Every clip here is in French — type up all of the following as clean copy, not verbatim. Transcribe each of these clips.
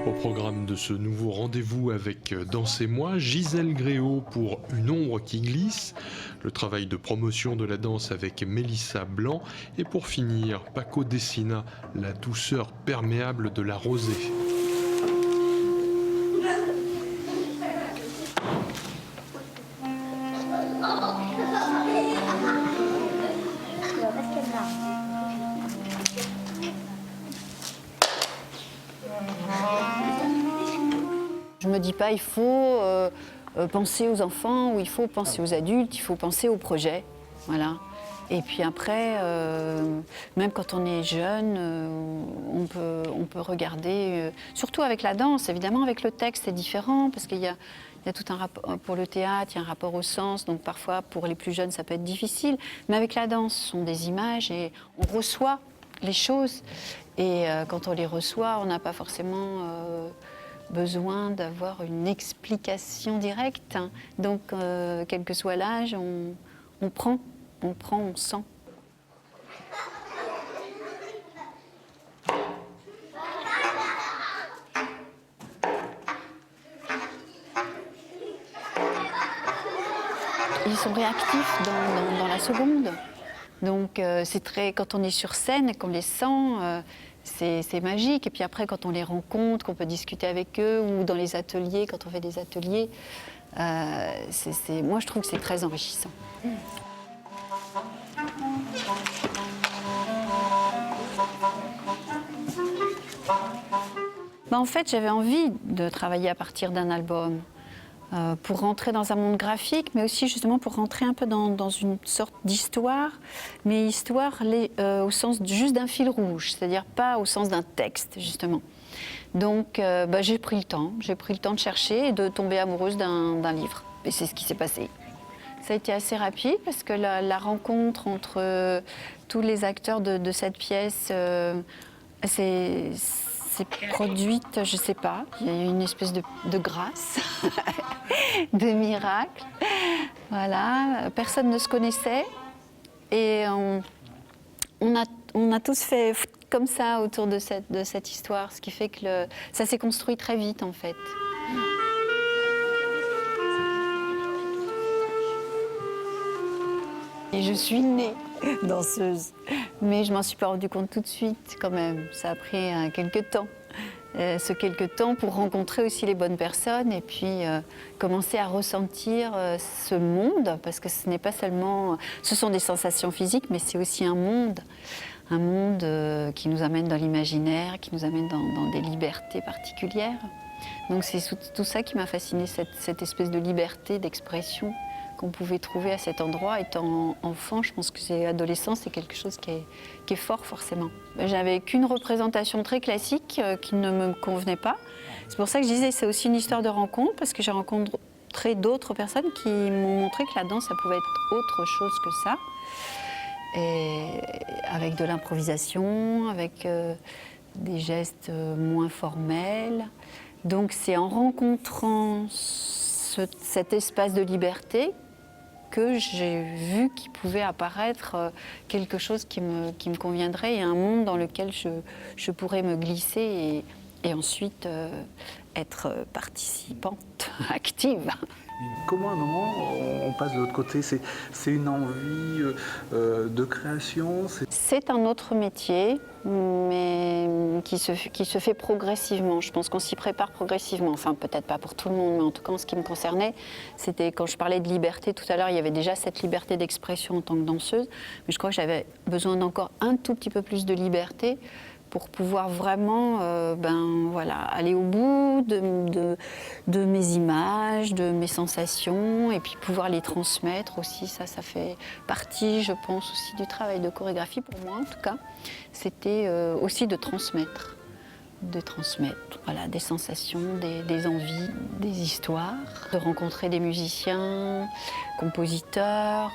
Au programme de ce nouveau rendez-vous avec Dansez-moi, Gisèle Gréau pour Une ombre qui glisse, le travail de promotion de la danse avec Mélissa Blanc et pour finir, Paco Dessina, la douceur perméable de la rosée. Je me dis pas il faut penser aux enfants ou il faut penser aux adultes, il faut penser au projet, voilà. Et puis après, même quand on est jeune, on peut regarder, surtout avec la danse, évidemment avec le texte c'est différent parce qu'il y a tout un rapport, pour le théâtre, il y a un rapport au sens, donc parfois pour les plus jeunes ça peut être difficile, mais avec la danse ce sont des images et on reçoit les choses et quand on les reçoit on n'a pas forcément besoin d'avoir une explication directe. Donc, quel que soit l'âge, on prend, on sent. Ils sont réactifs dans la seconde. Donc, c'est très, quand on est sur scène et qu'on les sent, c'est magique. Et puis après, quand on les rencontre, qu'on peut discuter avec eux, ou dans les ateliers, quand on fait des ateliers, moi je trouve que c'est très enrichissant. En fait, j'avais envie de travailler à partir d'un album. Pour rentrer dans un monde graphique, mais aussi justement pour rentrer un peu dans une sorte d'histoire, mais histoire au sens juste d'un fil rouge, c'est-à-dire pas au sens d'un texte, justement. Donc j'ai pris le temps de chercher et de tomber amoureuse d'un livre. Et c'est ce qui s'est passé. Ça a été assez rapide parce que la rencontre entre tous les acteurs de cette pièce, c'est produite, je sais pas, il y a eu une espèce de grâce, de miracle. Voilà, personne ne se connaissait et on a tous fait comme ça autour de cette histoire, ce qui fait que ça s'est construit très vite en fait. Et je suis née danseuse, mais je m'en suis pas rendu compte tout de suite quand même. Ça a pris quelques temps. Ce quelques temps pour rencontrer aussi les bonnes personnes et puis commencer à ressentir ce monde, parce que ce n'est pas seulement, ce sont des sensations physiques, mais c'est aussi un monde qui nous amène dans l'imaginaire, qui nous amène dans des libertés particulières. Donc c'est tout ça qui m'a fascinée, cette espèce de liberté d'expression qu'on pouvait trouver à cet endroit. Étant enfant, je pense que c'est adolescent, c'est quelque chose qui est fort forcément. J'avais qu'une représentation très classique qui ne me convenait pas. C'est pour ça que je disais c'est aussi une histoire de rencontre, parce que j'ai rencontré d'autres personnes qui m'ont montré que la danse, ça pouvait être autre chose que ça. Et avec de l'improvisation, avec des gestes moins formels. Donc c'est en rencontrant cet espace de liberté que j'ai vu qu'il pouvait apparaître quelque chose qui me conviendrait et un monde dans lequel je pourrais me glisser et ensuite être participante active. Comment à un moment on passe de l'autre côté? C'est une envie de création? C'est un autre métier, mais qui se fait progressivement. Je pense qu'on s'y prépare progressivement. Enfin, peut-être pas pour tout le monde, mais en tout cas, en ce qui me concernait, c'était quand je parlais de liberté tout à l'heure, il y avait déjà cette liberté d'expression en tant que danseuse, mais je crois que j'avais besoin d'encore un tout petit peu plus de liberté pour pouvoir vraiment aller au bout de mes images, de mes sensations, et puis pouvoir les transmettre aussi. Ça fait partie, je pense, aussi du travail de chorégraphie, pour moi en tout cas. C'était aussi de transmettre des sensations, des envies, des histoires, de rencontrer des musiciens, compositeurs,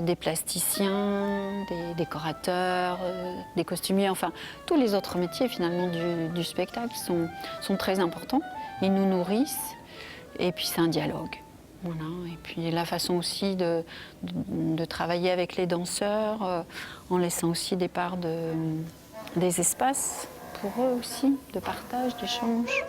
des plasticiens, des décorateurs, des costumiers, enfin tous les autres métiers finalement du spectacle sont très importants. Ils nous nourrissent et puis c'est un dialogue. Voilà. Et puis la façon aussi de travailler avec les danseurs en laissant aussi des parts des espaces pour eux aussi, de partage, d'échange.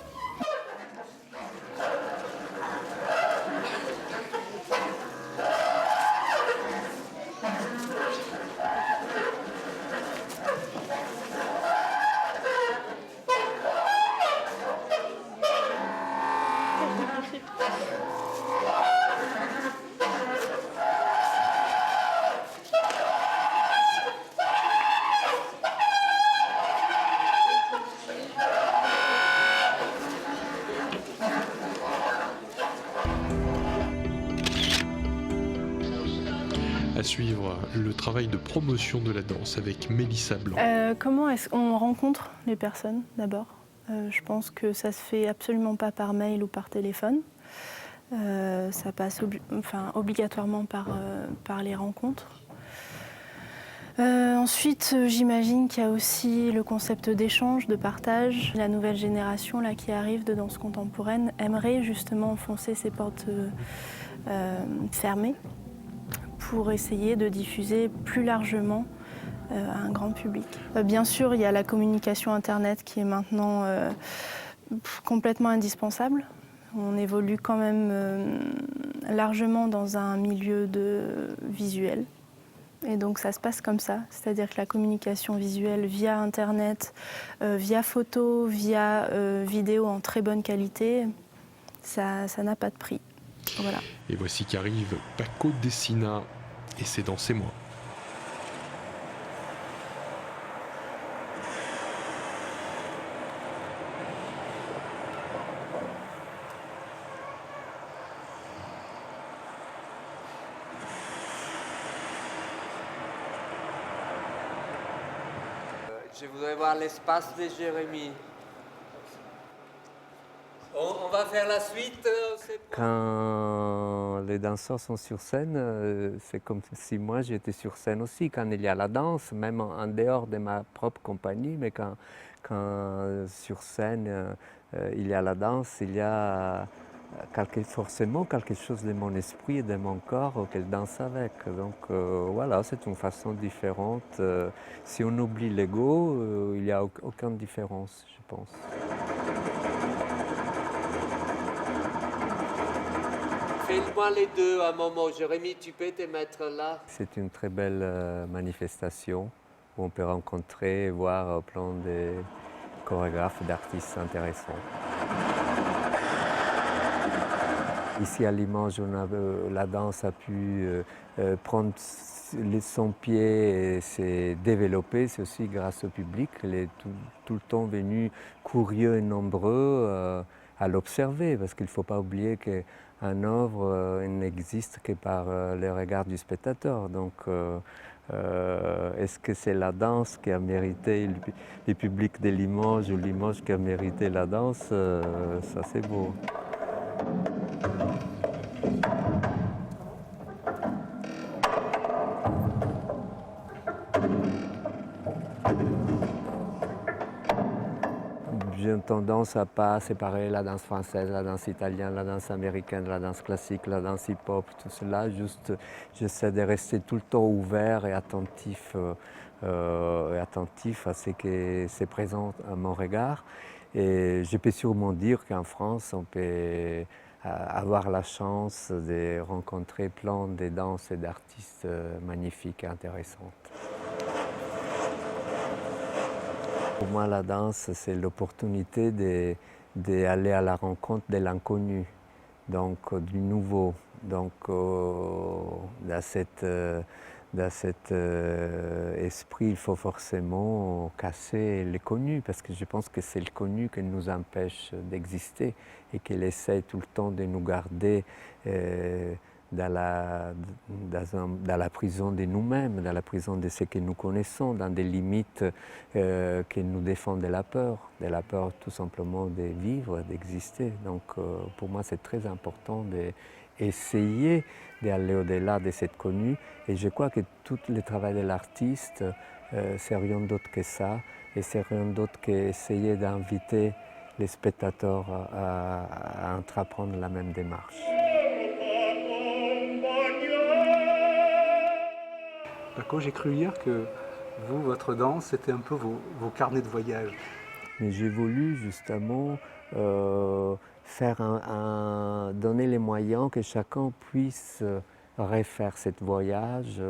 À suivre, le travail de promotion de la danse avec Mélissa Blanc. Comment est-ce qu'on rencontre les personnes d'abord? Je pense que ça se fait absolument pas par mail ou par téléphone. Ça passe obligatoirement par les rencontres. Ensuite, j'imagine qu'il y a aussi le concept d'échange, de partage. La nouvelle génération là, qui arrive de danse contemporaine aimerait justement enfoncer ces portes fermées pour essayer de diffuser plus largement à un grand public. Bien sûr, il y a la communication Internet qui est maintenant complètement indispensable. On évolue quand même largement dans un milieu visuel. Et donc ça se passe comme ça, c'est-à-dire que la communication visuelle via Internet, via photo, via vidéo en très bonne qualité, ça n'a pas de prix. Voilà. Et voici qu'arrive Paco Dessina, et c'est dans ses mois. Je voudrais voir l'espace de Jérémy. On va faire la suite. Quand les danseurs sont sur scène, c'est comme si moi j'étais sur scène aussi. Quand il y a la danse, même en dehors de ma propre compagnie, mais quand sur scène il y a la danse, il y a forcément quelque chose de mon esprit et de mon corps qu'elle danse avec. Donc voilà, c'est une façon différente. Si on oublie l'ego, il n'y a aucune différence, je pense. Fais-moi les deux à un moment. Jérémy, tu peux te mettre là. C'est une très belle manifestation où on peut rencontrer et voir plein de chorégraphes, d'artistes intéressants. Ici à Limoges, la danse a pu prendre son pied et s'est développée. C'est aussi grâce au public. Il est tout le temps venu curieux et nombreux à l'observer, parce qu'il ne faut pas oublier qu'une œuvre n'existe que par le regard du spectateur. Donc, est-ce que c'est la danse qui a mérité le public de Limoges ou Limoges qui a mérité la danse? Ça, c'est beau. J'ai tendance à pas séparer la danse française, la danse italienne, la danse américaine, la danse classique, la danse hip-hop, tout cela. Juste, j'essaie de rester tout le temps ouvert et attentif à ce qui se présente à mon regard. Et je peux sûrement dire qu'en France, on peut avoir la chance de rencontrer plein de danses et d'artistes magnifiques et intéressantes. Pour moi, la danse, c'est l'opportunité d'aller à la rencontre de l'inconnu, donc du nouveau. Donc, dans cet esprit, il faut forcément casser le connu, parce que je pense que c'est le connu qui nous empêche d'exister et qui essaie tout le temps de nous garder dans la prison de nous-mêmes, dans la prison de ce que nous connaissons, dans des limites qui nous défendent de la peur tout simplement de vivre, d'exister. Donc pour moi c'est très important d'essayer d'aller au-delà de cette connue, et je crois que tout le travail de l'artiste c'est rien d'autre que ça, et c'est rien d'autre qu'essayer d'inviter les spectateurs à entreprendre la même démarche. Paco, j'ai cru hier que vous, votre danse, c'était un peu vos carnets de voyage. Mais j'ai voulu justement donner les moyens que chacun puisse refaire ce voyage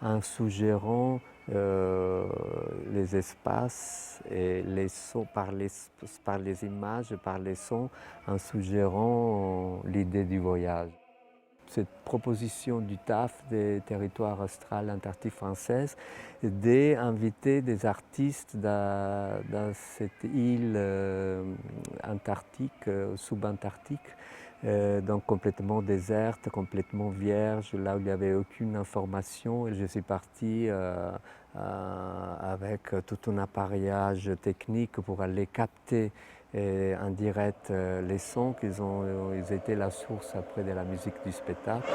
en suggérant les espaces et les sons par les images, par les sons, en suggérant l'idée du voyage. Cette proposition du TAF, des territoires australes antarctiques françaises, d'inviter des artistes dans cette île antarctique, subantarctique, donc complètement déserte, complètement vierge, là où il n'y avait aucune information. Et je suis parti avec tout un appareillage technique pour aller capter en direct les sons ils étaient la source après de la musique du spectacle.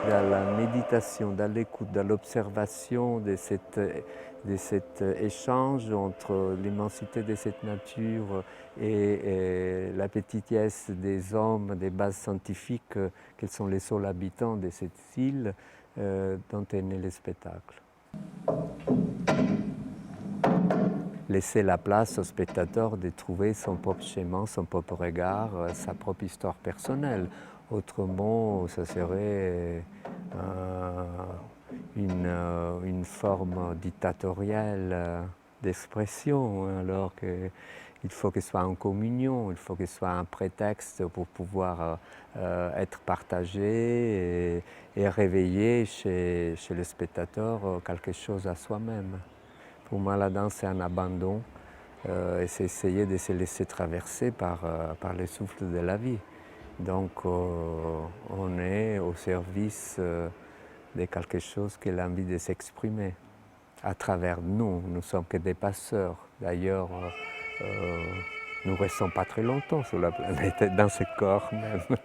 Dans la méditation, dans l'écoute, dans l'observation de cet échange entre l'immensité de cette nature et la petitesse des hommes, des bases scientifiques, quels sont les seuls habitants de cette île, dont est né le spectacle. Laisser la place au spectateur de trouver son propre chemin, son propre regard, sa propre histoire personnelle. Autrement, ça serait une forme dictatoriale d'expression, alors qu'il faut que ce soit en communion, il faut que ce soit un prétexte pour pouvoir être partagé et réveiller chez le spectateur quelque chose à soi-même. Pour moi, la danse, c'est un abandon et c'est essayer de se laisser traverser par le souffle de la vie. Donc, on est au service de quelque chose qui a envie de s'exprimer à travers nous. Nous ne sommes que des passeurs. D'ailleurs, nous ne restons pas très longtemps sur la planète, dans ce corps même.